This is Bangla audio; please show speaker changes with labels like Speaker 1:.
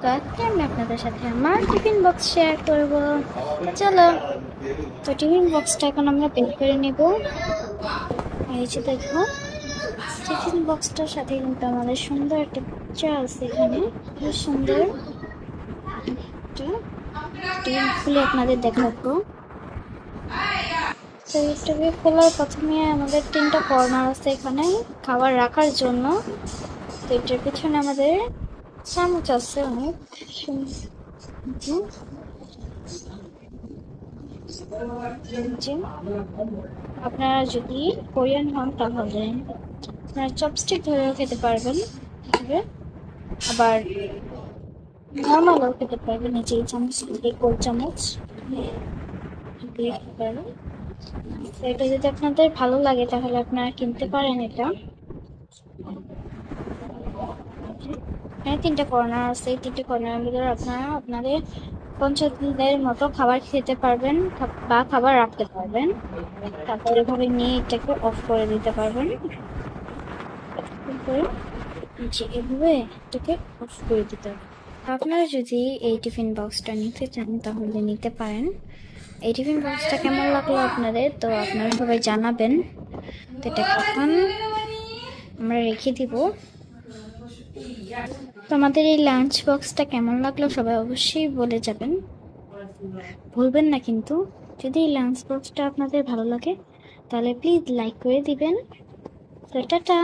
Speaker 1: তো আজকে আমি আপনাদের সাথে আমার টিফিন বক্স শেয়ার করব। চলো, তো টিফিন বক্সটা এখন আমরা বের করে নেব। এই যে দেখো, টিফিন বক্সটার সাথে কিন্তু আমাদের সুন্দর একটা পিকচার আছে এখানে, খুব সুন্দর। টিফিন খুলে আপনাদের দেখাবো। তো এটাকে খোলার প্রথমে আমাদের 3টা কর্নার আছে এখানে খাবার রাখার জন্য। তো এটার পিছনে আমাদের চামচ আছে অনেক সুন্দর। আপনারা যদি কোরিয়ান হন তাহলে আপনারা চপস্টিক ধরেও খেতে পারবেন, আবার নর্মালও খেতে পারবেন। এই যে এই চামচ দিয়ে, গোল চামচ দিয়ে খেতে পারবেন। তো এটা যদি আপনাদের ভালো লাগে তাহলে আপনারা কিনতে পারেন। এটা এখানে 3টা কর্নার আছে, এই 3টে কর্নারের ভিতরে আপনারা আপনাদের পঞ্চায়েতের মতো খাবার খেতে পারবেন বা খাবার রাখতে পারবেন। তারপর এভাবে নিয়ে এটাকে অফ করে দিতে পারবেন। এভাবে এটাকে অফ করে দিতে হবে। আপনারা যদি এই টিফিন বক্সটা নিতে চান তাহলে নিতে পারেন। এই টিফিন বক্সটা কেমন লাগলো আপনাদের, তো আপনারা সবাই জানাবেন। তো এটা এখন আমরা রেখে দিব। তো আমাদের এই লাঞ্চ বক্সটা কেমন লাগলো সবাই অবশ্যই বলে যাবেন, ভুলবেন না কিন্তু। যদি এই লাঞ্চ বক্সটা আপনাদের ভালো লাগে তাহলে প্লিজ লাইক করে দিবেন। তো টাটা।